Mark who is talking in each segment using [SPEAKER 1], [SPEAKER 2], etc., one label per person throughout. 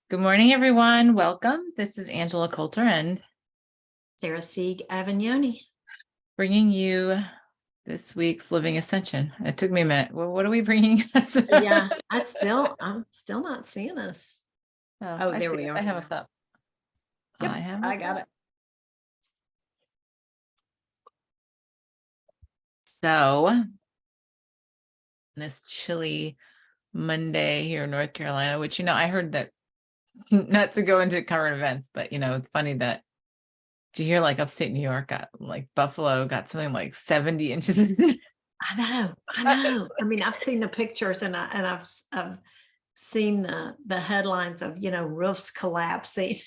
[SPEAKER 1] Good morning, everyone. Welcome. This is Angela Coulter and
[SPEAKER 2] Sarah Sieg Avignoni.
[SPEAKER 1] bringing you this week's Living Ascension. It took me a minute. Well, what are we bringing us?
[SPEAKER 2] Yeah, I'm still not seeing us. Oh, there we are.
[SPEAKER 1] I have us up.
[SPEAKER 2] Yep, I
[SPEAKER 1] us
[SPEAKER 2] got
[SPEAKER 1] up.
[SPEAKER 2] it.
[SPEAKER 1] So, this chilly Monday here in North Carolina, which, I heard that, not to go into current events, but, it's funny that, did you hear like upstate New York got like Buffalo got something like 70 inches?
[SPEAKER 2] I know. I mean, I've seen the pictures and I've seen the headlines of roofs collapsing.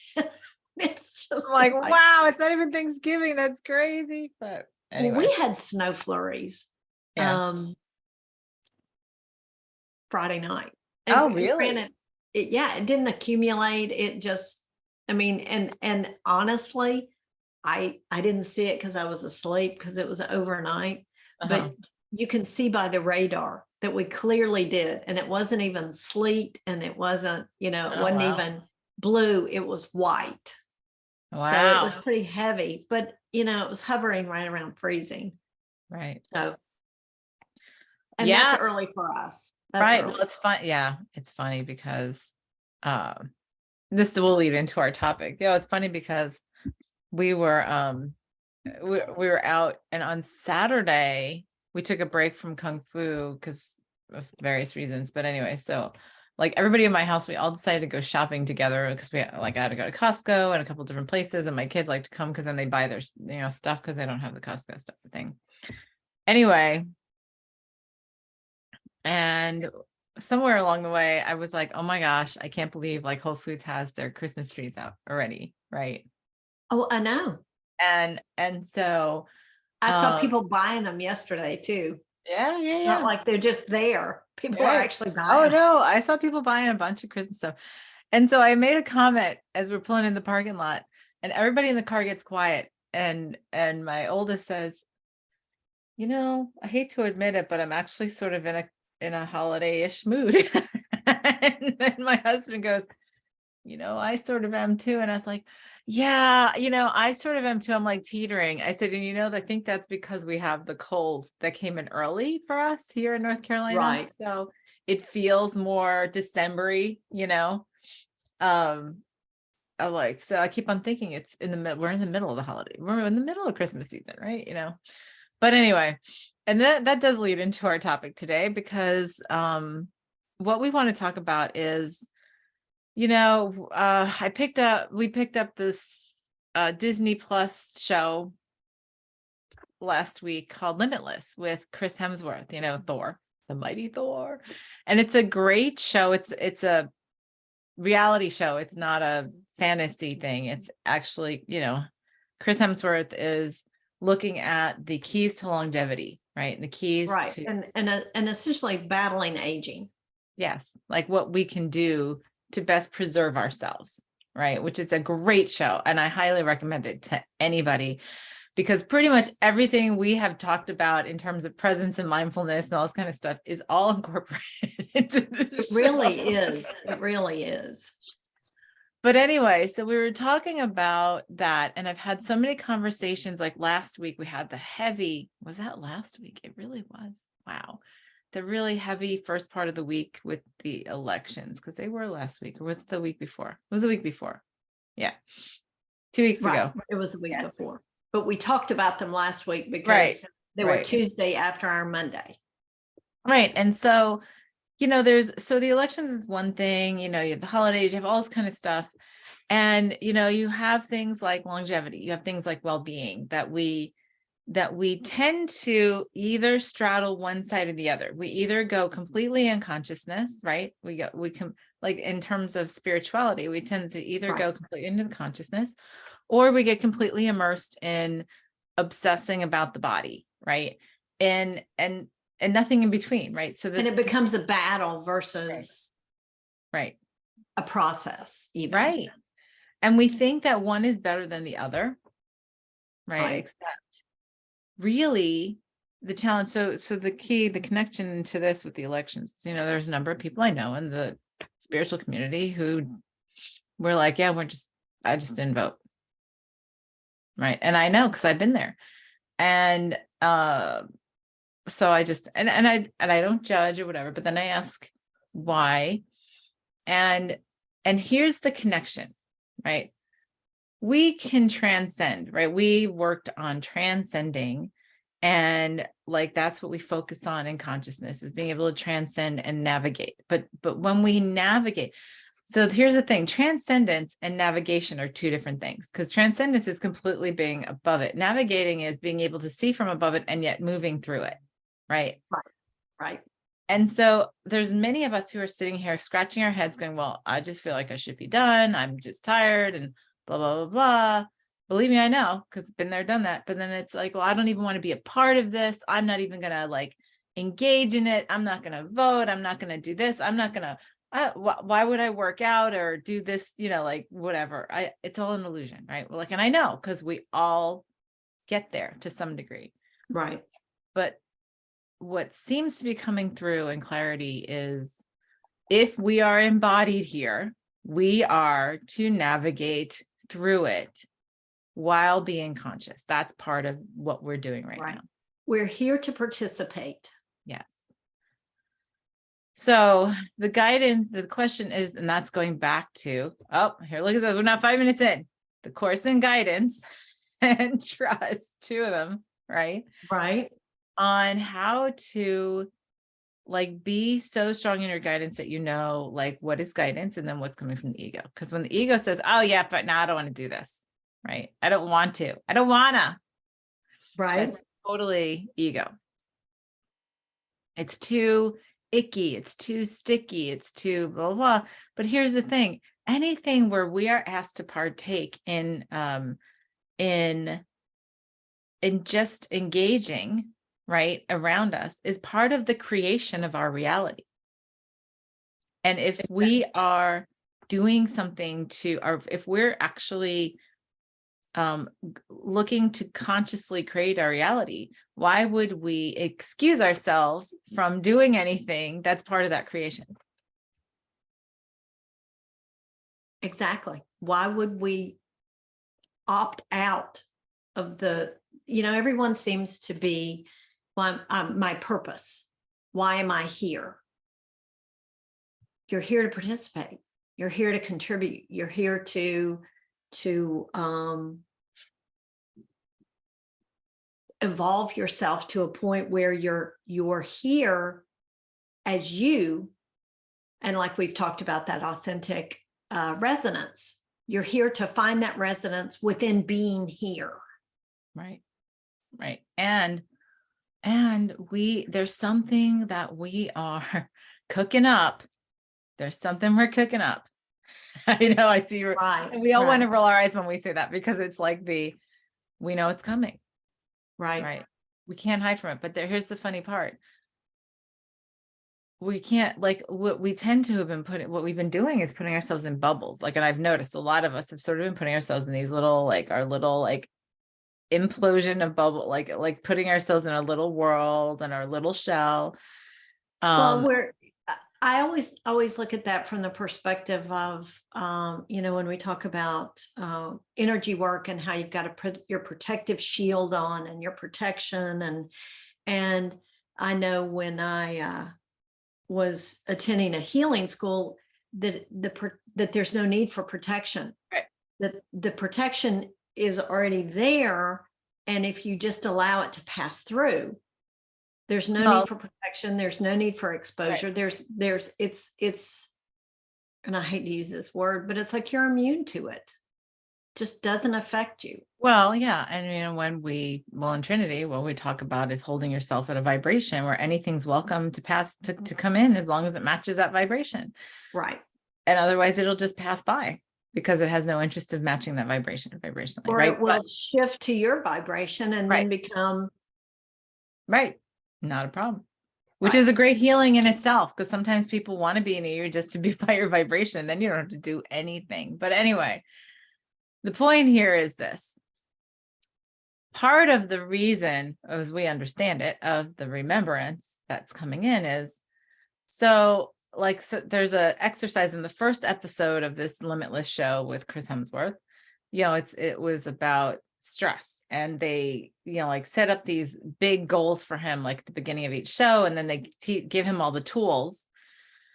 [SPEAKER 2] It's just
[SPEAKER 1] like, wow, it's not even Thanksgiving. That's crazy. But anyway,
[SPEAKER 2] we had snow flurries.
[SPEAKER 1] Yeah.
[SPEAKER 2] Friday night.
[SPEAKER 1] Oh, really?
[SPEAKER 2] Granted, it didn't accumulate. It just, I mean, and honestly, I didn't see it because I was asleep because it was overnight. But you can see by the radar that we clearly did, and it wasn't even sleet, and it wasn't, it wasn't even blue. It was white.
[SPEAKER 1] Wow.
[SPEAKER 2] So it was pretty heavy, but it was hovering right around freezing.
[SPEAKER 1] Right.
[SPEAKER 2] So, and that's early for us. That's
[SPEAKER 1] right.
[SPEAKER 2] early.
[SPEAKER 1] Well, it's fun. Yeah, it's funny because this will lead into our topic. It's funny because we were we were out, and on Saturday we took a break from Kung Fu because of various reasons. But anyway, so like everybody in my house, we all decided to go shopping together because I had to go to Costco and a couple different places, and my kids like to come because then they buy their stuff because they don't have the Costco stuff thing. Anyway, and somewhere along the way, I was like, oh my gosh, I can't believe like Whole Foods has their Christmas trees out already, right?
[SPEAKER 2] Oh, I know.
[SPEAKER 1] And so
[SPEAKER 2] I saw people buying them yesterday too.
[SPEAKER 1] Yeah.
[SPEAKER 2] Not like they're just there. People are actually buying.
[SPEAKER 1] Oh no, I saw people buying a bunch of Christmas stuff. And so I made a comment as we're pulling in the parking lot, and everybody in the car gets quiet. And my oldest says, I hate to admit it, but I'm actually sort of in a holiday-ish mood. And then my husband goes, I sort of am too. And I was like, yeah, I sort of am too. I'm like teetering. I said, and I think that's because we have the cold that came in early for us here in North Carolina.
[SPEAKER 2] Right.
[SPEAKER 1] So it feels more December-y, so I keep on thinking it's we're in the middle of the holiday. We're in the middle of Christmas season, right? But anyway, and that does lead into our topic today, because what we want to talk about is, we picked up this Disney Plus show last week called Limitless with Chris Hemsworth, Thor, the mighty Thor. And it's a great show. It's a reality show. It's not a fantasy thing. It's actually, Chris Hemsworth is looking at the keys to longevity, right? And the keys to
[SPEAKER 2] and essentially battling aging.
[SPEAKER 1] Yes, like what we can do to best preserve ourselves, right? Which is a great show, and I highly recommend it to anybody, because pretty much everything we have talked about in terms of presence and mindfulness and all this kind of stuff is all incorporated into this show.
[SPEAKER 2] Really is. It really is.
[SPEAKER 1] But anyway, so we were talking about that, and I've had so many conversations. Like last week, we had was that last week? It really was. Wow. The really heavy first part of the week with the elections, because they were last week, or was it the week before? It was the week before. Yeah. 2 weeks ago.
[SPEAKER 2] It was the week before. But we talked about them last week because they were Tuesday after our Monday.
[SPEAKER 1] Right. And so, the elections is one thing, you have the holidays, you have all this kind of stuff. And, you have things like longevity, you have things like well-being that we tend to either straddle one side or the other. We either go completely in consciousness, right? We can, like in terms of spirituality, we tend to either go completely into the consciousness, or we get completely immersed in obsessing about the body, right? And nothing in between, right? So
[SPEAKER 2] and it becomes a battle versus
[SPEAKER 1] a
[SPEAKER 2] process, even.
[SPEAKER 1] Right. And we think that one is better than the other, right? Except really the challenge. So the connection to this with the elections, there's a number of people I know in the spiritual community who we're like, yeah, I just didn't vote. Right. And I know, because I've been there. And so I just, and I don't judge or whatever, but then I ask why. And here's the connection, right? We can transcend, right? We worked on transcending, and like that's what we focus on in consciousness, is being able to transcend and navigate. But when we navigate, so here's the thing, transcendence and navigation are two different things, because transcendence is completely being above it. Navigating is being able to see from above it and yet moving through it, right?
[SPEAKER 2] Right.
[SPEAKER 1] And so there's many of us who are sitting here scratching our heads going, well, I just feel like I should be done. I'm just tired and blah, blah, blah, blah. Believe me, I know, because I've been there, done that. But then it's like, well, I don't even want to be a part of this. I'm not even going to like engage in it. I'm not going to vote. I'm not going to do this. I'm not going to, why would I work out or do this? You know, like whatever. It's all an illusion, right? Well, like, and I know, because we all get there to some degree.
[SPEAKER 2] Right.
[SPEAKER 1] But what seems to be coming through in clarity is, if we are embodied here, we are to navigate through it while being conscious. That's part of what we're doing right now.
[SPEAKER 2] We're here to participate.
[SPEAKER 1] Yes. So the guidance, the question is, and that's going back to, oh, here, look at this. We're not 5 minutes in. The course and guidance and trust, two of them, right?
[SPEAKER 2] Right.
[SPEAKER 1] On how to like be so strong in your guidance that you know like what is guidance and then what's coming from the ego. Because when the ego says, oh yeah, but now I don't want to do this, right? I don't want to.
[SPEAKER 2] Right.
[SPEAKER 1] That's totally ego. It's too icky. It's too sticky. It's too blah, blah, blah. But here's the thing. Anything where we are asked to partake in just engaging, right, around us, is part of the creation of our reality. And if we are doing something or if we're actually looking to consciously create our reality, why would we excuse ourselves from doing anything that's part of that creation?
[SPEAKER 2] Exactly. Why would we opt out of everyone seems to be, well, my purpose. Why am I here? You're here to participate. You're here to contribute. You're here to evolve yourself to a point where you're here as you, and like we've talked about, that authentic resonance. You're here to find that resonance within being here.
[SPEAKER 1] Right. And there's something that we are cooking up. There's something we're cooking up. I know, I see you. Right. And we all want to roll our eyes when we say that, because it's like we know it's coming. Right. We can't hide from it. But here's the funny part. We can't, like, what we tend to have been what we've been doing is putting ourselves in bubbles. Like, and I've noticed a lot of us have sort of been putting ourselves in these little, like our little, like implosion of bubble, like putting ourselves in a little world and our little shell.
[SPEAKER 2] Well, I always look at that from the perspective of, when we talk about energy work and how you've got to put your protective shield on and your protection. And I know when I was attending a healing school that there's no need for protection.
[SPEAKER 1] Right.
[SPEAKER 2] That the protection is already there. And if you just allow it to pass through, there's no need for protection. There's no need for exposure. Right. It's, and I hate to use this word, but it's like you're immune to it. Just doesn't affect you.
[SPEAKER 1] Well, yeah. And, when in Trinity, what we talk about is holding yourself at a vibration where anything's welcome to pass, to come in, as long as it matches that vibration.
[SPEAKER 2] Right.
[SPEAKER 1] And otherwise it'll just pass by, because it has no interest of matching that vibration vibrationally.
[SPEAKER 2] Or
[SPEAKER 1] right.
[SPEAKER 2] It will shift to your vibration and then become.
[SPEAKER 1] Right. Not a problem. Which is a great healing in itself, because sometimes people want to be in you just to be by your vibration. Then you don't have to do anything. But anyway, the point here is this. Part of the reason, as we understand it, of the remembrance that's coming in is, so like, so there's a exercise in the first episode of this Limitless show with Chris Hemsworth. It was about stress, and they, like, set up these big goals for him, like at the beginning of each show, and then they give him all the tools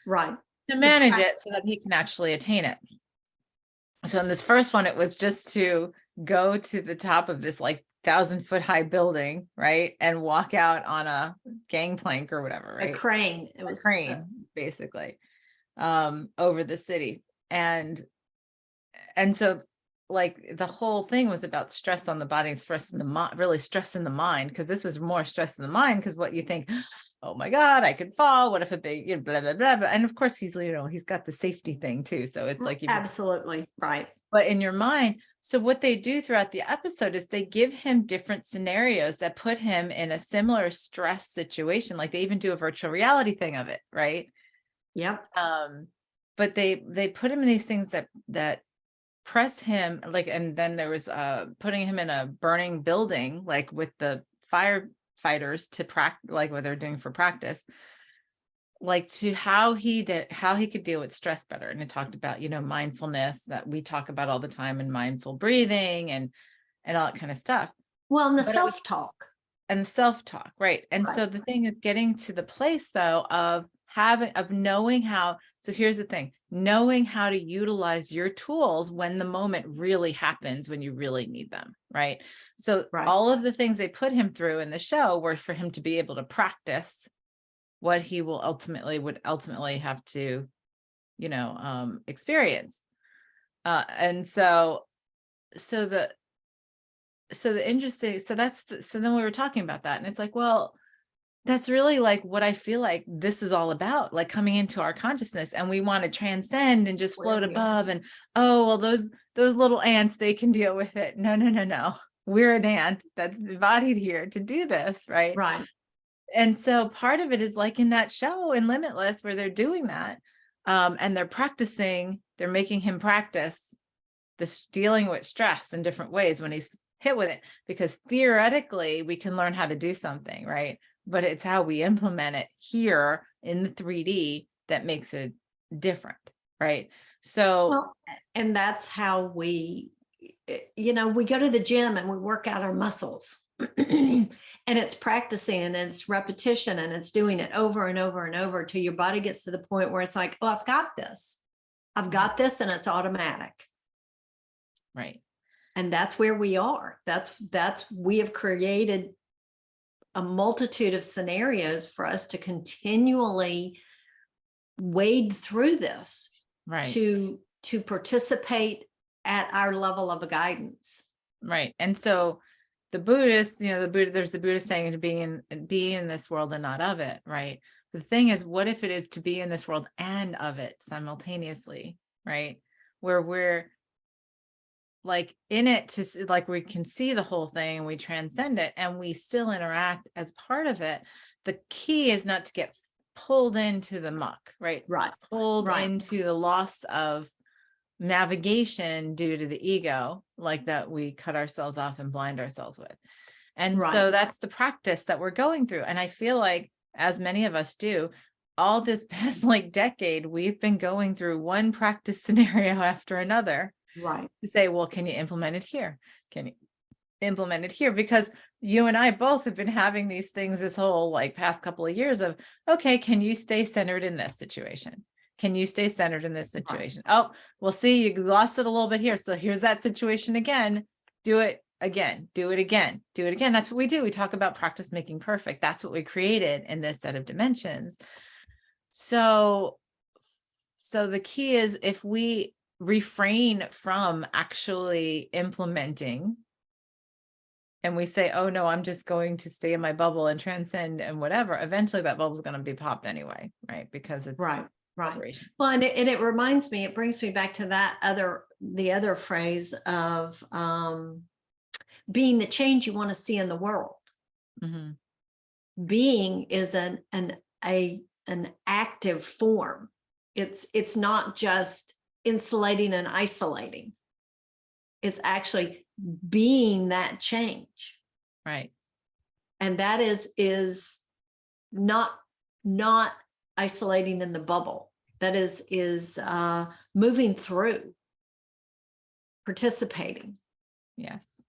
[SPEAKER 2] Right.
[SPEAKER 1] to manage it so that he can actually attain it. So in this first one, it was just to go to the top of this like 1,000-foot high building, right, and walk out on a gangplank or whatever, right?
[SPEAKER 2] A crane. It
[SPEAKER 1] A
[SPEAKER 2] was
[SPEAKER 1] crane, basically, over the city. And so, like, the whole thing was about stress on the body and stress in the mind, really stress in the mind, because this was more stress in the mind, because what you think, oh my God, I could fall. What if a big, blah, blah, blah, blah. And of course he's got the safety thing too. So it's like,
[SPEAKER 2] absolutely right.
[SPEAKER 1] but in your mind. So what they do throughout the episode is they give him different scenarios that put him in a similar stress situation. Like, they even do a virtual reality thing of it, right?
[SPEAKER 2] Yep.
[SPEAKER 1] But they put him in these things that press him, like, and then there was putting him in a burning building, like with the firefighters to practice, like what they're doing for practice, like, to how he could deal with stress better. And it talked about, mindfulness that we talk about all the time, and mindful breathing and all that kind of stuff.
[SPEAKER 2] Well, and the
[SPEAKER 1] But
[SPEAKER 2] self-talk.
[SPEAKER 1] and the self-talk, right? And
[SPEAKER 2] Right.
[SPEAKER 1] so the thing is getting to the place, though, of knowing how. So here's the thing: knowing how to utilize your tools when the moment really happens, when you really need them, right? So
[SPEAKER 2] Right.
[SPEAKER 1] all of the things they put him through in the show were for him to be able to practice what he would ultimately have to, experience. And so the interesting, so then we were talking about that, and it's like, well, that's really like what I feel like this is all about, like coming into our consciousness, and we want to transcend and just float above. And oh, well, those little ants, they can deal with it. No. We're an ant that's embodied here to do this, right?
[SPEAKER 2] Right.
[SPEAKER 1] And so part of it is like in that show in Limitless, where they're doing that, and they're making him practice this dealing with stress in different ways when he's hit with it, because theoretically we can learn how to do something, right? But it's how we implement it here in the 3D that makes it different, right? So,
[SPEAKER 2] well, and that's how we go to the gym and we work out our muscles. And it's practicing and it's repetition and it's doing it over and over and over till your body gets to the point where it's like, oh, I've got this, and it's automatic.
[SPEAKER 1] right.
[SPEAKER 2] And that's where we are. We have created a multitude of scenarios for us to continually wade through this,
[SPEAKER 1] Right.
[SPEAKER 2] to participate at our level of guidance.
[SPEAKER 1] Right. And so the Buddhists, there's the Buddhist saying to be in this world and not of it, right? The thing is, what if it is to be in this world and of it simultaneously, right? Where we're like in it to, like, we can see the whole thing and we transcend it and we still interact as part of it. The key is not to get pulled into the muck, right?
[SPEAKER 2] Right.
[SPEAKER 1] Pulled
[SPEAKER 2] Right.
[SPEAKER 1] into the loss of navigation due to the ego, like that we cut ourselves off and blind ourselves with. And
[SPEAKER 2] Right.
[SPEAKER 1] so that's the practice that we're going through. And I feel like, as many of us do, all this past like decade, we've been going through one practice scenario after another.
[SPEAKER 2] Right.
[SPEAKER 1] To say, well, can you implement it here? Can you implement it here? Because you and I both have been having these things this whole like past couple of years of, okay, can you stay centered in this situation? Can you stay centered in this situation? Right. Oh, well, see, you lost it a little bit here. So here's that situation again. Do it again. Do it again. Do it again. That's what we do. We talk about practice making perfect. That's what we created in this set of dimensions. So the key is, if we refrain from actually implementing and we say, oh no, I'm just going to stay in my bubble and transcend and whatever, eventually that bubble is going to be popped anyway, right? Because it's
[SPEAKER 2] right. Well, and it reminds me, it brings me back to the other phrase of being the change you want to see in the world. Mm-hmm. Being is an active form. It's not just insulating and isolating. It's actually being that change.
[SPEAKER 1] Right.
[SPEAKER 2] And that is not isolating in the bubble, that is moving through, participating.
[SPEAKER 1] Yes.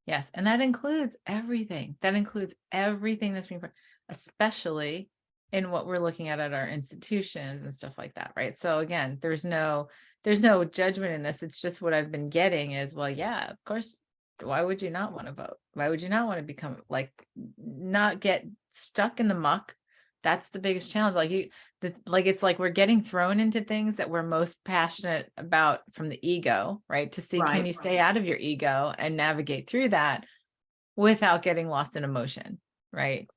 [SPEAKER 1] Yes. And that includes everything. That includes everything that's being, especially in what we're looking at our institutions and stuff like that. Right. So again, there's no judgment in this. It's just what I've been getting is, well, yeah, of course. Why would you not want to vote? Why would you not want to become like, not get stuck in the muck? That's the biggest challenge. Like it's like we're getting thrown into things that we're most passionate about from the ego, right? To see, can you stay out of your ego and navigate through that without getting lost in emotion, right?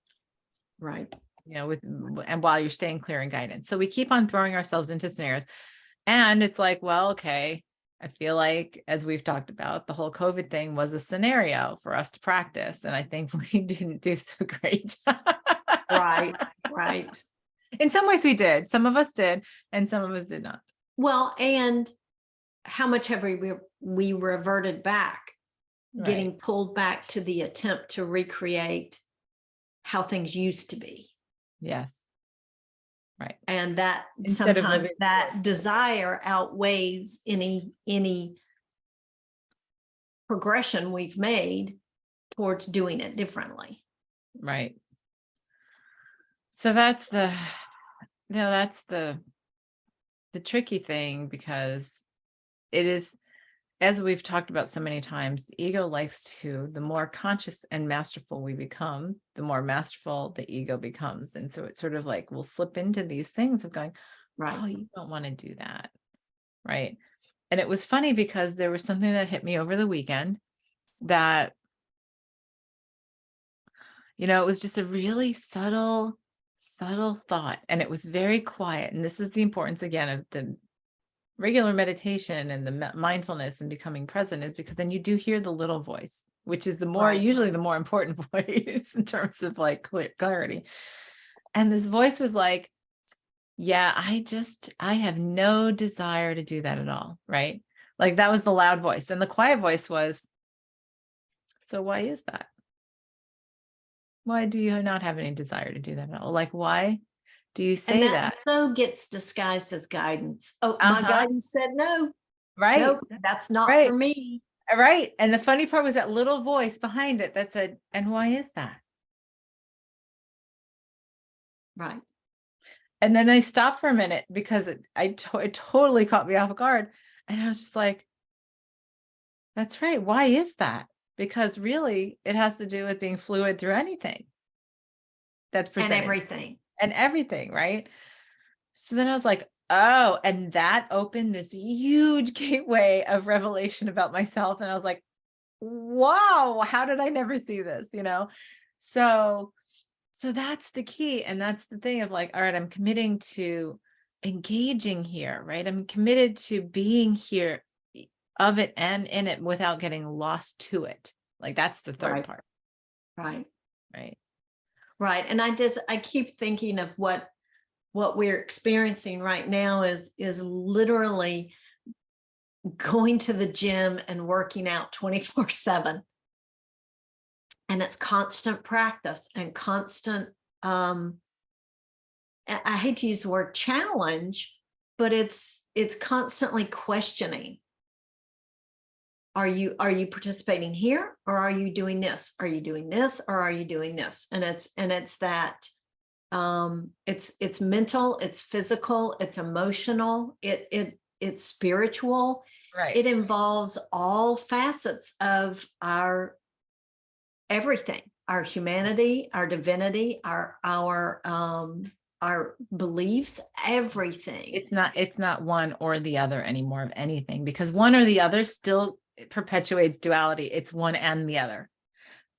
[SPEAKER 2] Right.
[SPEAKER 1] And while you're staying clear in guidance. So we keep on throwing ourselves into scenarios. And it's like, well, okay, I feel like, as we've talked about, the whole COVID thing was a scenario for us to practice. And I think we didn't do so great.
[SPEAKER 2] Right. Right.
[SPEAKER 1] In some ways we did. Some of us did, and some of us did not.
[SPEAKER 2] Well, and how much have we reverted back, getting pulled back to the attempt to recreate how things used to be.
[SPEAKER 1] Yes. Right.
[SPEAKER 2] And that
[SPEAKER 1] Instead
[SPEAKER 2] sometimes that desire outweighs any progression we've made towards doing it differently.
[SPEAKER 1] Right. So that's the tricky thing, because it is, as we've talked about so many times, the ego likes to, the more conscious and masterful we become, the more masterful the ego becomes. And so it's sort of like we'll slip into these things of going,
[SPEAKER 2] right,
[SPEAKER 1] oh, you don't want to do that. Right. And it was funny because there was something that hit me over the weekend that, it was just a really subtle thought, and it was very quiet. And this is the importance, again, of the regular meditation and the mindfulness and becoming present, is because then you do hear the little voice, which is usually the more important voice in terms of like clarity. And this voice was like, yeah, I have no desire to do that at all. Right. Like that was the loud voice. And the quiet voice was, so why is that? Why do you not have any desire to do that at all? Like, why do you say
[SPEAKER 2] and
[SPEAKER 1] that?
[SPEAKER 2] so gets disguised as guidance. Oh, my guidance said no.
[SPEAKER 1] Right.
[SPEAKER 2] Nope, that's not
[SPEAKER 1] right.
[SPEAKER 2] for me.
[SPEAKER 1] Right. And the funny part was that little voice behind it that said, and why is that?
[SPEAKER 2] Right.
[SPEAKER 1] And then I stopped for a minute because it totally caught me off guard. And I was just like, that's right. Why is that? Because really it has to do with being fluid through anything that's presented. And everything. Right. So then I was like, oh, and that opened this huge gateway of revelation about myself. And I was like, wow, how did I never see this? So that's the key. And that's the thing of like, all right, I'm committing to engaging here, right? I'm committed to being here of it and in it without getting lost to it. Like that's the third part.
[SPEAKER 2] Right.
[SPEAKER 1] Right.
[SPEAKER 2] Right. And I keep thinking of what we're experiencing right now is literally going to the gym and working out 24/7. And it's constant practice and constant, I hate to use the word challenge, but it's constantly questioning. Are you participating here, or are you doing this? Are you doing this, or are you doing this? And it's that it's mental, it's physical, it's emotional, it's spiritual.
[SPEAKER 1] Right.
[SPEAKER 2] It involves all facets of our everything, our humanity, our divinity, our beliefs, everything.
[SPEAKER 1] It's not one or the other anymore of anything, because one or the other still perpetuates duality. It's one and the other.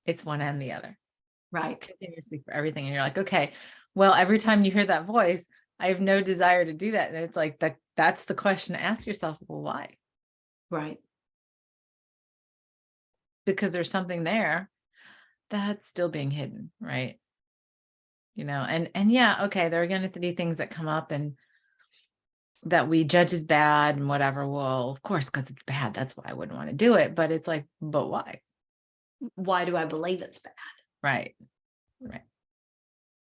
[SPEAKER 1] It's one and the other.
[SPEAKER 2] Right.
[SPEAKER 1] Continuously for everything. And you're like, okay, well, every time you hear that voice, I have no desire to do that. And it's like that's the question to ask yourself. Well, why?
[SPEAKER 2] Right.
[SPEAKER 1] Because there's something there that's still being hidden, right? And yeah, okay, there are going to be things that come up and that we judge as bad and whatever. Well, of course, because it's bad, that's why I wouldn't want to do it. But it's like, but why?
[SPEAKER 2] Why do I believe it's bad?
[SPEAKER 1] Right.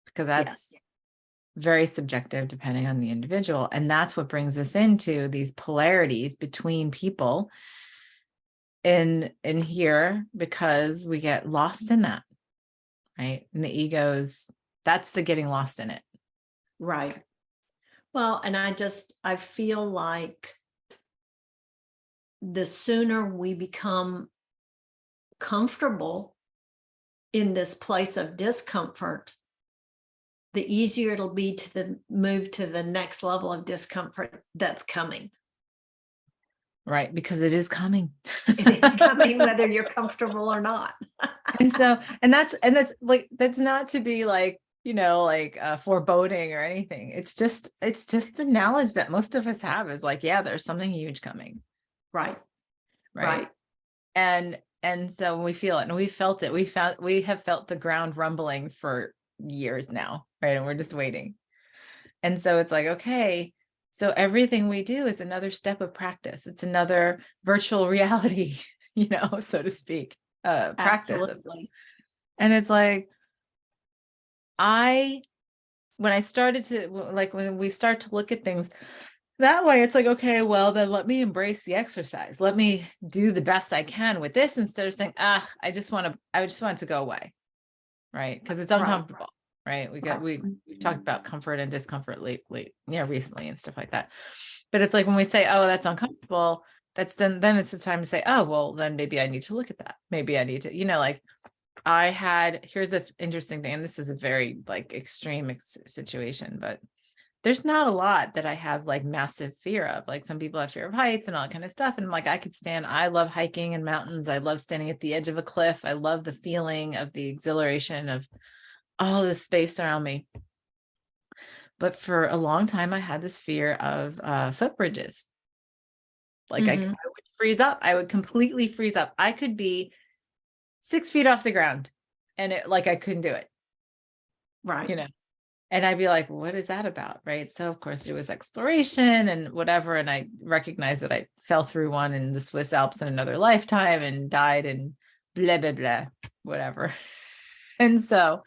[SPEAKER 1] Because that's very subjective depending on the individual. And that's what brings us into these polarities between people in here, because we get lost in that, right? And the egos, that's the getting lost in it.
[SPEAKER 2] Right. Well, and I feel like the sooner we become comfortable in this place of discomfort, the easier it'll be to move to the next level of discomfort that's coming.
[SPEAKER 1] Right, because it is coming.
[SPEAKER 2] It is coming whether you're comfortable or not.
[SPEAKER 1] And that's like, that's not to be like, like foreboding or anything. It's just the knowledge that most of us have is like, yeah, there's something huge coming.
[SPEAKER 2] Right.
[SPEAKER 1] Right. And so when we feel it, and we felt it, we have felt the ground rumbling for years now, right? And we're just waiting. And so it's like, okay, so everything we do is another step of practice. It's another virtual reality, so to speak, practice.
[SPEAKER 2] Absolutely.
[SPEAKER 1] And it's like, when I started to, like, when we start to look at things that way, it's like, okay, well, then let me embrace the exercise. Let me do the best I can with this, instead of saying, I just want it to go away. Right. Because it's uncomfortable. Right. We've talked about comfort and discomfort lately, recently and stuff like that. But it's like, when we say, oh, that's uncomfortable, that's done, then it's the time to say, oh, well, then maybe I need to look at that. Maybe I need to, like, here's an interesting thing, and this is a very like extreme situation, but there's not a lot that I have like massive fear of. Like, some people have fear of heights and all that kind of stuff. And I'm like, I love hiking and mountains. I love standing at the edge of a cliff. I love the feeling of the exhilaration of all this space around me. But for a long time, I had this fear of footbridges. Like, I would freeze up. I would completely freeze up. I could be 6 feet off the ground and I couldn't do it.
[SPEAKER 2] Right.
[SPEAKER 1] And I'd be like, what is that about? Right. So of course it was exploration and whatever. And I recognized that I fell through one in the Swiss Alps in another lifetime and died and blah, blah, blah, whatever. And so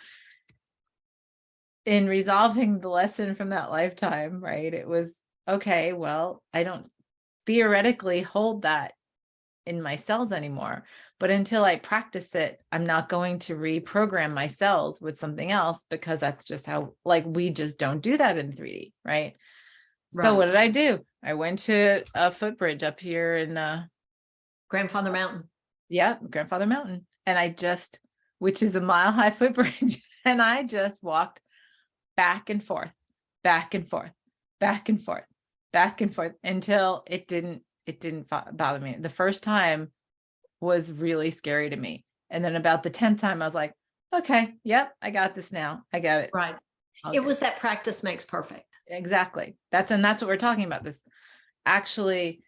[SPEAKER 1] in resolving the lesson from that lifetime, right, it was, okay, well, I don't theoretically hold that in my cells anymore. But until I practice it, I'm not going to reprogram my cells with something else, because that's just how, like, we just don't do that in 3D, right? So what did I do? I went to a footbridge up here in
[SPEAKER 2] Grandfather Mountain.
[SPEAKER 1] Yeah, Grandfather Mountain. And which is a mile-high footbridge, and I just walked back and forth, back and forth, back and forth, back and forth, until it didn't bother me. The first time was really scary to me. And then about the 10th time, I was like, okay, yep, I got this now. I got it.
[SPEAKER 2] Right. It was that practice makes perfect.
[SPEAKER 1] Exactly. That's what we're talking about, this actually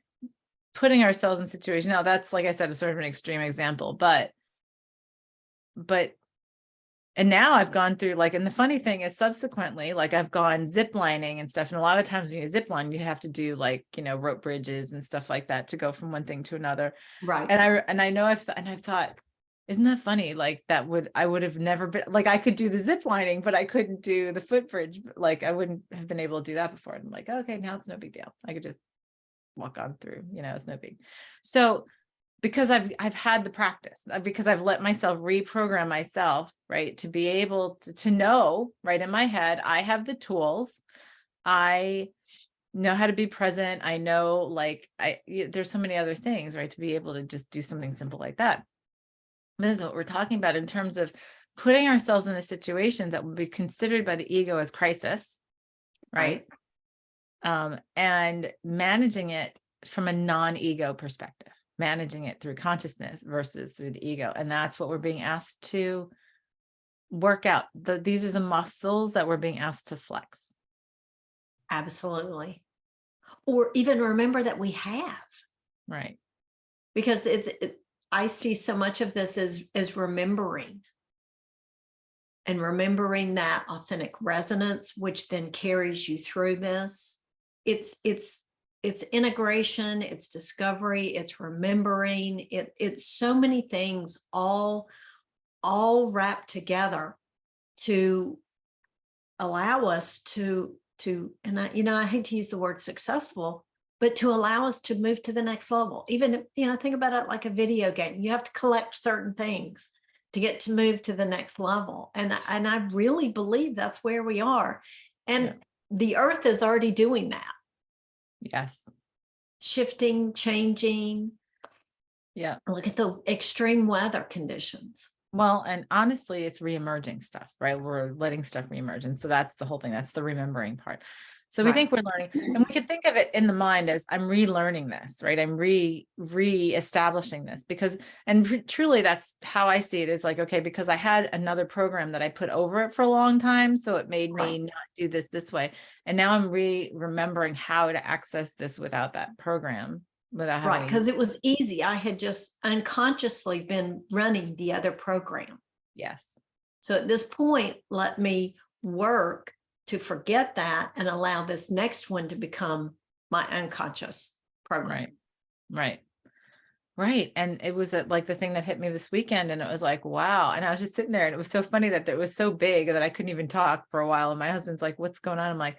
[SPEAKER 1] putting ourselves in situations. Now that's, like I said, a sort of an extreme example, but and now I've gone through, like, and the funny thing is, subsequently, like, I've gone zip lining and stuff. And a lot of times when you zip line, you have to do like, rope bridges and stuff like that to go from one thing to another.
[SPEAKER 2] Right.
[SPEAKER 1] And I know I've thought, isn't that funny? Like, I would have never been, like, I could do the zip lining, but I couldn't do the footbridge. Like, I wouldn't have been able to do that before. And I'm like, okay, now it's no big deal. I could just walk on through, it's no big. So because I've had the practice, because I've let myself reprogram myself, right, to be able to know, right, in my head, I have the tools, I know how to be present, I know, like, there's so many other things, right, to be able to just do something simple like that. This is what we're talking about in terms of putting ourselves in a situation that would be considered by the ego as crisis, right? And managing it from a non-ego perspective, managing it through consciousness versus through the ego. And that's what we're being asked to work out. These are the muscles that we're being asked to flex.
[SPEAKER 2] Absolutely. Or even remember that we have.
[SPEAKER 1] Right.
[SPEAKER 2] Because I see so much of this as remembering. And remembering that authentic resonance, which then carries you through this. It's integration, it's discovery, it's remembering, it's so many things all wrapped together to allow us to, and I hate to use the word successful, but to allow us to move to the next level. Even if, think about it like a video game. You have to collect certain things to get to move to the next level. And I really believe that's where we are. And the earth is already doing that.
[SPEAKER 1] Yes.
[SPEAKER 2] Shifting, changing.
[SPEAKER 1] Yeah.
[SPEAKER 2] Look at the extreme weather conditions.
[SPEAKER 1] Well, and honestly, it's reemerging stuff, right? We're letting stuff reemerge. And so that's the whole thing. That's the remembering part. So we think we're learning, and we can think of it in the mind as I'm relearning this, right? I'm re-establishing this because, and truly that's how I see it, is like, okay, because I had another program that I put over it for a long time. So it made me not do this way. And now I'm remembering how to access this without that program. Without having
[SPEAKER 2] because it was easy. I had just unconsciously been running the other program.
[SPEAKER 1] Yes.
[SPEAKER 2] So at this point, let me work to forget that and allow this next one to become my unconscious program.
[SPEAKER 1] Right. And it was like the thing that hit me this weekend, and it was like, wow. And I was just sitting there, and it was so funny that it was so big that I couldn't even talk for a while. And my husband's like, what's going on? I'm like,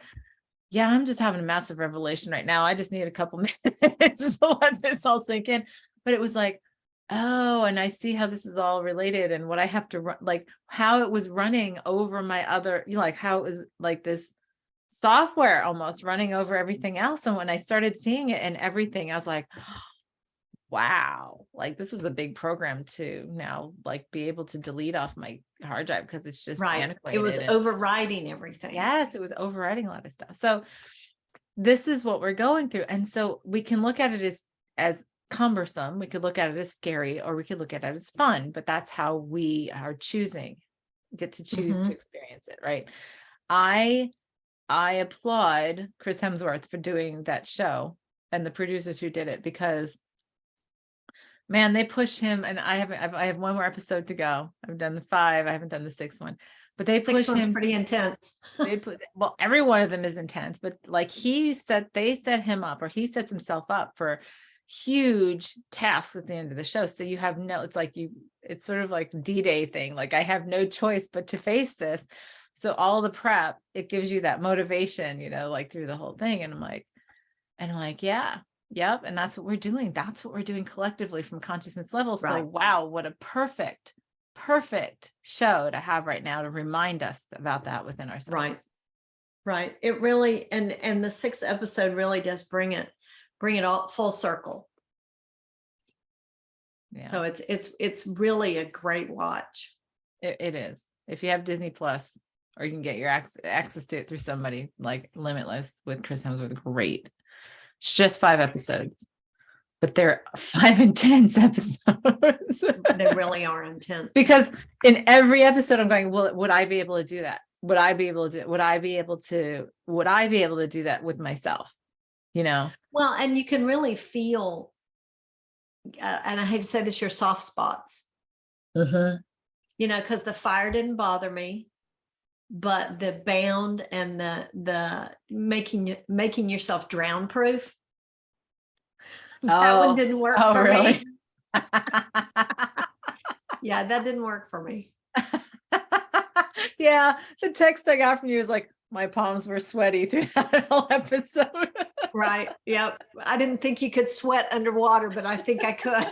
[SPEAKER 1] yeah, I'm just having a massive revelation right now. I just need a couple minutes to let this all sink in. But it was like, oh, and I see how this is all related, and what I have to run, like how it was running over my other, like how it was like this software almost running over everything else. And when I started seeing it and everything, I was like, wow, like this was a big program to now like be able to delete off my hard drive because it's just antiquated.
[SPEAKER 2] It was overriding everything.
[SPEAKER 1] Yes, it was overriding a lot of stuff. So this is what we're going through. And so we can look at it as cumbersome. We could look at it as scary, or we could look at it as fun, but that's how we are get to choose to experience it. Right. I applaud Chris Hemsworth for doing that show and the producers who did it, because man, they pushed him, and I have one more episode to go. I've done the 5. I haven't done the 6th one, but they pushed him.
[SPEAKER 2] Pretty intense.
[SPEAKER 1] Well, every one of them is intense, but like they set him up, or he sets himself up for huge tasks at the end of the show. So you have it's sort of like D-Day thing. Like I have no choice but to face this. So all the prep, it gives you that motivation, like through the whole thing. And I'm like, yeah. Yep. And that's what we're doing. That's what we're doing collectively from consciousness level. So wow, what a perfect show to have right now to remind us about that within ourselves.
[SPEAKER 2] Right. It really, and the 6th episode really does bring it all full circle. Yeah. So it's really a great watch.
[SPEAKER 1] It is. If you have Disney Plus, or you can get your access to it through somebody like Limitless with Chris Hemsworth, great. It's just 5 episodes, but they're 5 intense episodes.
[SPEAKER 2] They really are intense.
[SPEAKER 1] Because in every episode I'm going, well, would I be able to do that? Would I be able to do that with myself?
[SPEAKER 2] Well, and you can really feel, and I hate to say this, your soft spots. Because the fire didn't bother me, but the bound and the making yourself drown proof, that one didn't work for me. Yeah, that didn't work for me.
[SPEAKER 1] Yeah, the text I got from you was like, my palms were sweaty through that whole episode.
[SPEAKER 2] Right. Yep. I didn't think you could sweat underwater, but I think I could.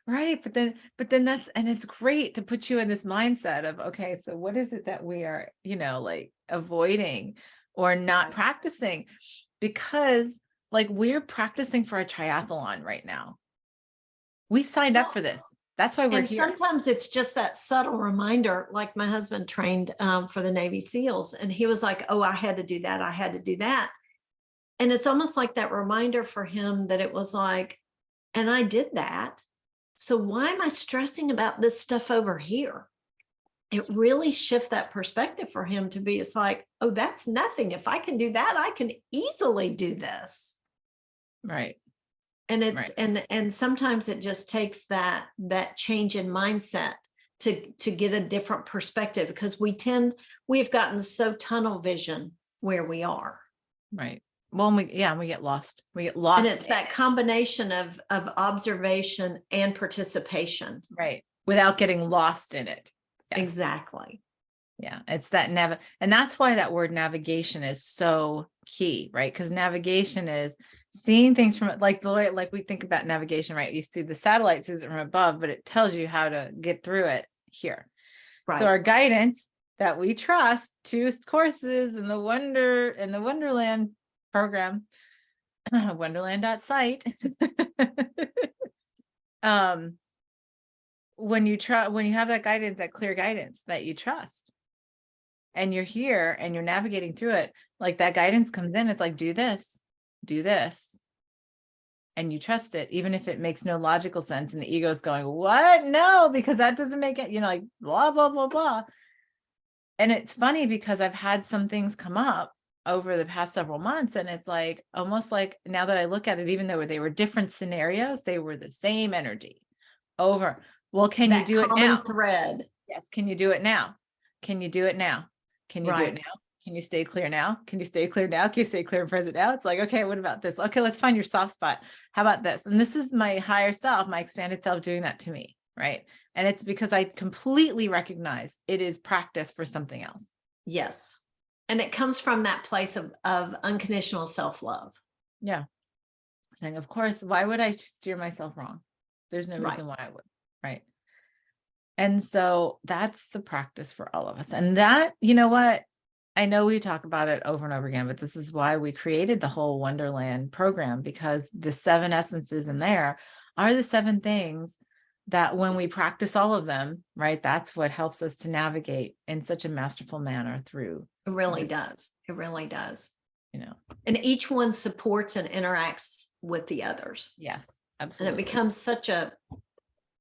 [SPEAKER 1] Right. But then and it's great to put you in this mindset of, okay, so what is it that we are, like avoiding or not practicing? Because like we're practicing for a triathlon right now. We signed up for this. That's why we're here.
[SPEAKER 2] Sometimes it's just that subtle reminder, like my husband trained for the Navy SEALs, and he was like, oh, I had to do that. I had to do that. And it's almost like that reminder for him that it was like, and I did that. So why am I stressing about this stuff over here? It really shifts that perspective for him to be, it's like, oh, that's nothing. If I can do that, I can easily do this.
[SPEAKER 1] Right.
[SPEAKER 2] And it's, and sometimes it just takes that change in mindset to get a different perspective, because we've gotten so tunnel vision where we are.
[SPEAKER 1] Right. Well, we get lost. And
[SPEAKER 2] it's that combination of observation and participation.
[SPEAKER 1] Right. Without getting lost in it. Yes.
[SPEAKER 2] Exactly.
[SPEAKER 1] Yeah, it's that and that's why that word navigation is so key, right? Because navigation is seeing things from like the way, like we think about navigation, right? You see the satellite sees it from above, but it tells you how to get through it here. So
[SPEAKER 2] Right.
[SPEAKER 1] our guidance that we trust, 2 courses in the Wonderland program, wonderland.site. When you have that guidance, that clear guidance that you trust, and you're here and you're navigating through it, like that guidance comes in, it's like, do this, and you trust it, even if it makes no logical sense, and the ego is going, what? No, because that doesn't make it, like blah, blah, blah, blah. And it's funny because I've had some things come up over the past several months, and it's like, almost like now that I look at it, even though they were different scenarios, they were the same energy over. Well, can you do it now?
[SPEAKER 2] Thread.
[SPEAKER 1] Yes. Can you do it now? Can you do it now? Can you do it now? Can you stay clear now? Can you stay clear now? Can you stay clear and present now? It's like, okay, what about this? Okay, let's find your soft spot. How about this? And this is my higher self, my expanded self doing that to me, right? And it's because I completely recognize it is practice for something else.
[SPEAKER 2] Yes. And it comes from that place of unconditional self-love.
[SPEAKER 1] Yeah. Saying, of course, why would I steer myself wrong? There's no reason why I would, right? And so that's the practice for all of us. And that, you know what? I know we talk about it over and over again, but this is why we created the whole Wonderland program, because the 7 essences in there are the 7 things that when we practice all of them, right, that's what helps us to navigate in such a masterful manner through.
[SPEAKER 2] It really does. It really does.
[SPEAKER 1] And
[SPEAKER 2] each one supports and interacts with the others.
[SPEAKER 1] Yes, absolutely.
[SPEAKER 2] And it becomes such a,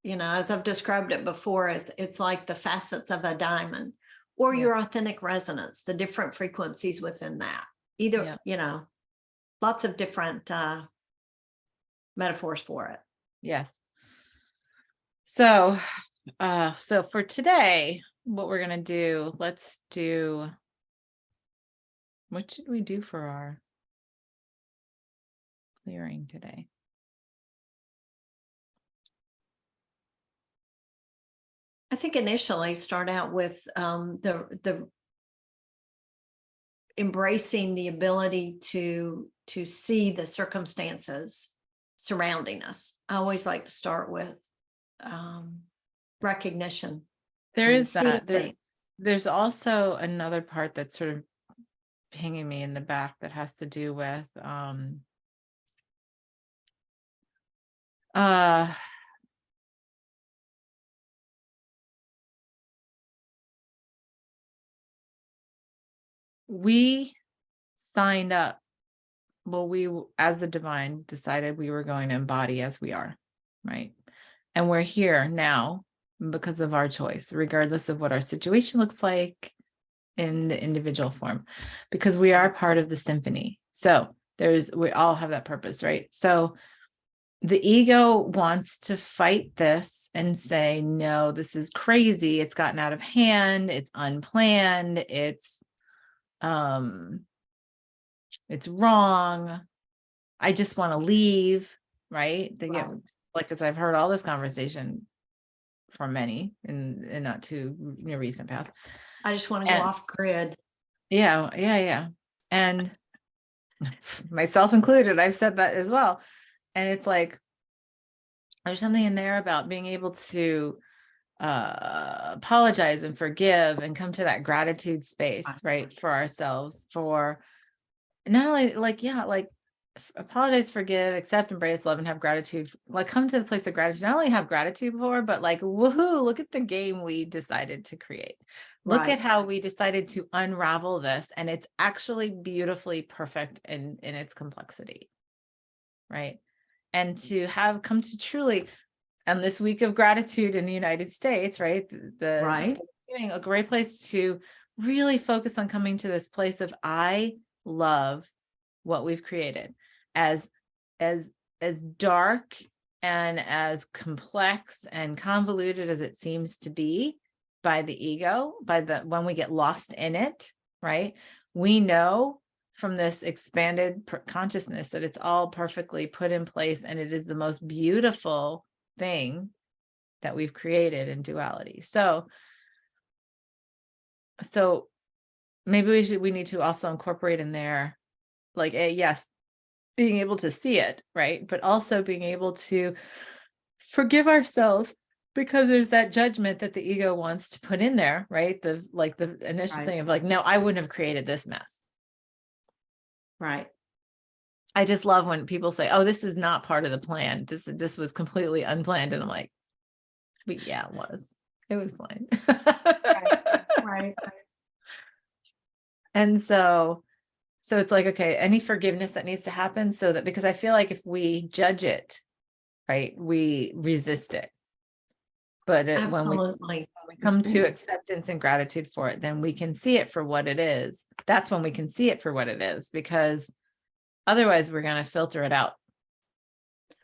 [SPEAKER 2] as I've described it before, it's like the facets of a diamond, or your authentic resonance, the different frequencies within that. Either, lots of different metaphors for it.
[SPEAKER 1] Yes. So for today, what we're going to do, what should we do for our clearing today?
[SPEAKER 2] I think initially start out with the embracing the ability to see the circumstances surrounding us. I always like to start with recognition.
[SPEAKER 1] There is that. There's also another part that's sort of pinging me in the back that has to do with we signed up. Well, we, as the divine, decided we were going to embody as we are, right? And we're here now because of our choice, regardless of what our situation looks like in the individual form, because we are part of the symphony. So we all have that purpose, right? So the ego wants to fight this and say, no, this is crazy. It's gotten out of hand. It's unplanned. It's wrong. I just want to leave, right? They get, like, as I've heard all this conversation from many in not too recent past.
[SPEAKER 2] I just want to go off grid.
[SPEAKER 1] Yeah. And myself included, I've said that as well. And it's like, there's something in there about being able to apologize and forgive and come to that gratitude space, right? For ourselves, for not only apologize, forgive, accept, embrace, love, and have gratitude. Like, come to the place of gratitude. Not only have gratitude for, but like, woohoo, look at the game we decided to create. Look at how we decided to unravel this. And it's actually beautifully perfect in its complexity. Right. And to have come to truly, on this week of gratitude in the United States, right? A great place to really focus on coming to this place of, I love what we've created, as dark and as complex and convoluted as it seems to be by the ego, when we get lost in it, right? We know from this expanded consciousness that it's all perfectly put in place, and it is the most beautiful thing that we've created in duality. So So maybe we need to also incorporate in there, like, yes, being able to see it, right? But also being able to forgive ourselves, because there's that judgment that the ego wants to put in there, right? The initial
[SPEAKER 2] Right.
[SPEAKER 1] thing of like, no, I wouldn't have created this mess.
[SPEAKER 2] Right.
[SPEAKER 1] I just love when people say, oh, this is not part of the plan. This was completely unplanned. And I'm like, but yeah, it was. It was fine.
[SPEAKER 2] Right. Right.
[SPEAKER 1] And so it's like, okay, any forgiveness that needs to happen, so that, because I feel like if we judge it, right, we resist it. But
[SPEAKER 2] Absolutely.
[SPEAKER 1] when we come to acceptance and gratitude for it, then we can see it for what it is. That's when we can see it for what it is, because otherwise we're going to filter it out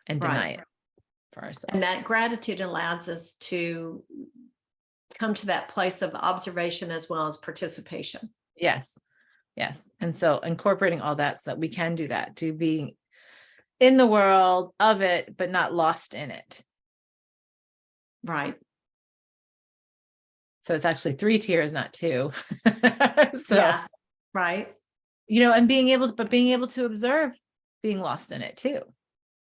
[SPEAKER 1] and deny
[SPEAKER 2] Right.
[SPEAKER 1] it for
[SPEAKER 2] And
[SPEAKER 1] ourselves.
[SPEAKER 2] that gratitude allows us to come to that place of observation as well as participation.
[SPEAKER 1] Yes. Yes. And so incorporating all that so that we can do that, to being in the world of it, but not lost in it.
[SPEAKER 2] Right.
[SPEAKER 1] So it's actually 3 tiers, not 2. So,
[SPEAKER 2] Yeah. Right.
[SPEAKER 1] and being able to observe being lost in it too,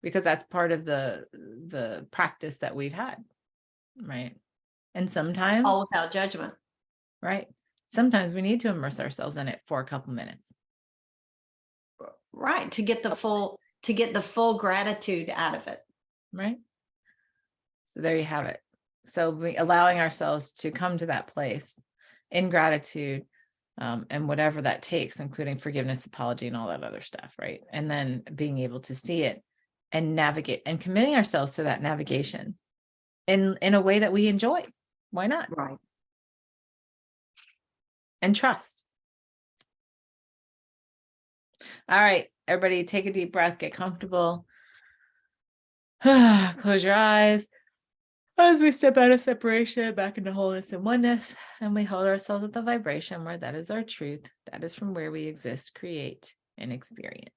[SPEAKER 1] because that's part of the practice that we've had. Right. And sometimes,
[SPEAKER 2] All without judgment.
[SPEAKER 1] right. Sometimes we need to immerse ourselves in it for a couple minutes.
[SPEAKER 2] Right. To get the full gratitude out of it.
[SPEAKER 1] Right. So there you have it. So allowing ourselves to come to that place in gratitude, and whatever that takes, including forgiveness, apology, and all that other stuff, right? And then being able to see it and navigate, and committing ourselves to that navigation in a way that we enjoy. Why not?
[SPEAKER 2] Right.
[SPEAKER 1] And trust. All right, everybody, take a deep breath, get comfortable. Close your eyes as we step out of separation back into wholeness and oneness, and we hold ourselves at the vibration where that is our truth. That is from where we exist, create, and experience.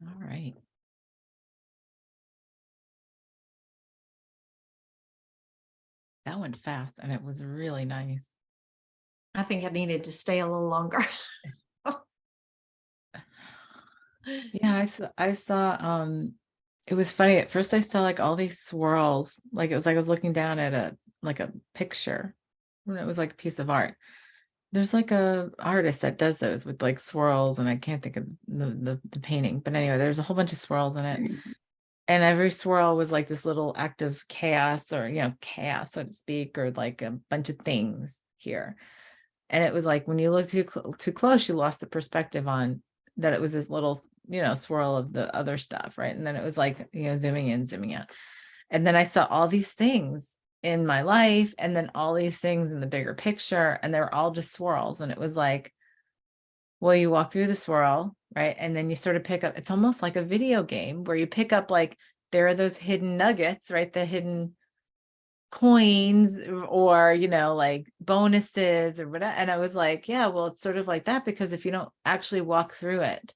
[SPEAKER 1] All right. That went fast and it was really nice.
[SPEAKER 2] I think I needed to stay a little longer.
[SPEAKER 1] Yeah, I saw it was funny. At first I saw like all these swirls. Like it was like I was looking down at a picture. And it was like a piece of art. There's like a artist that does those with like swirls, and I can't think of the painting. But anyway, there's a whole bunch of swirls in it. And every swirl was like this little act of chaos, or chaos, so to speak, or like a bunch of things here. And it was like when you look too close, you lost the perspective on that it was this little swirl of the other stuff, right? And then it was like zooming in, zooming out, and then I saw all these things in my life, and then all these things in the bigger picture, and they were all just swirls. And it was like, well, you walk through the swirl, right? And then you sort of pick up, it's almost like a video game where you pick up, like, there are those hidden nuggets, right? The hidden coins, or like bonuses or whatever. And I was like, yeah, well, it's sort of like that, because if you don't actually walk through it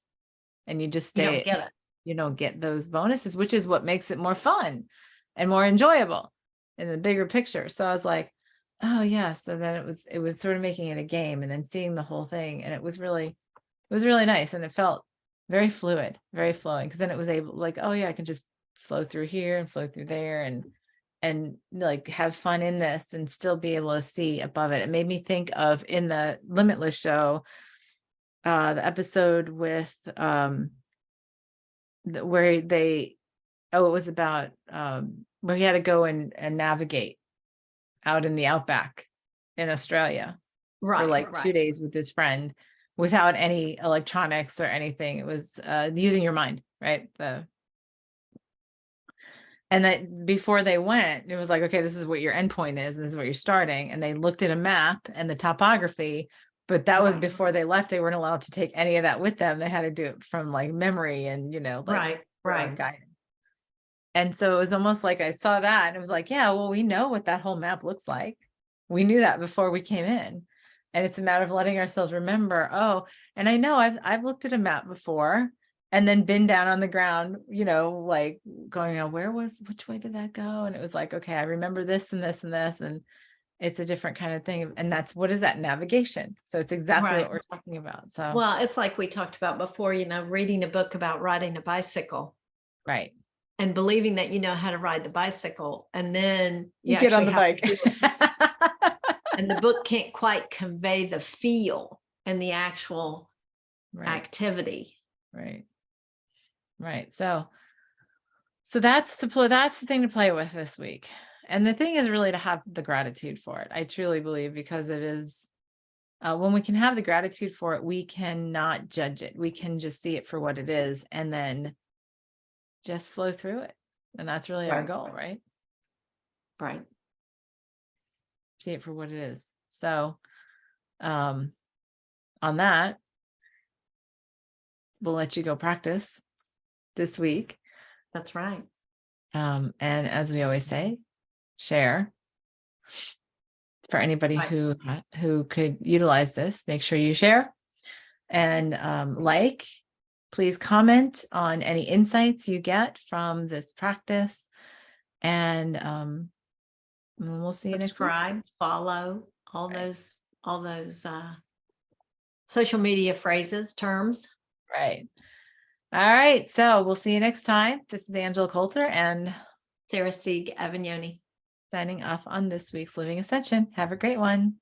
[SPEAKER 1] and you just
[SPEAKER 2] You
[SPEAKER 1] stay,
[SPEAKER 2] don't get it.
[SPEAKER 1] you don't get those bonuses, which is what makes it more fun and more enjoyable in the bigger picture. So I was like, oh yeah. So then it was sort of making it a game, and then seeing the whole thing, and it was really nice, and it felt very fluid, very flowing, because then it was able, like, oh yeah, I can just flow through here and flow through there, and like have fun in this and still be able to see above it. It made me think of, in the Limitless show, the episode with where it was about where he had to go and navigate out in the outback in Australia for like 2 days with his friend, without any electronics or anything. It was using your mind, right? And that before they went, it was like, okay, this is what your endpoint is, and this is what you're starting. And they looked at a map and the topography, but that was before they left. They weren't allowed to take any of that with them. They had to do it from like memory and, like guidance. And so it was almost like I saw that and it was like, yeah, well, we know what that whole map looks like. We knew that before we came in. And it's a matter of letting ourselves remember, oh, and I know I've looked at a map before and then been down on the ground, like going, oh, which way did that go? And it was like, okay, I remember this and this and this. And it's a different kind of thing. And that's, what is that? Navigation. So it's exactly what we're talking about. So,
[SPEAKER 2] well, it's like we talked about before, reading a book about riding a bicycle.
[SPEAKER 1] Right.
[SPEAKER 2] And believing that you know how to ride the bicycle, and then
[SPEAKER 1] you get on the bike.
[SPEAKER 2] And the book can't quite convey the feel and the actual activity.
[SPEAKER 1] Right. So that's the thing to play with this week. And the thing is really to have the gratitude for it. I truly believe, because it is, when we can have the gratitude for it, we cannot judge it. We can just see it for what it is, and then just flow through it. And that's really our goal, right?
[SPEAKER 2] Right.
[SPEAKER 1] See it for what it is. So on that, we'll let you go practice this week.
[SPEAKER 2] That's right.
[SPEAKER 1] And as we always say, share. For anybody who could utilize this, make sure you share and please comment on any insights you get from this practice, and we'll see you next week.
[SPEAKER 2] Subscribe, follow, all those social media phrases, terms.
[SPEAKER 1] Right. All right. So we'll see you next time. This is Angela Coulter and
[SPEAKER 2] Sarah Sieg Avignoni,
[SPEAKER 1] signing off on this week's Living Ascension. Have a great one.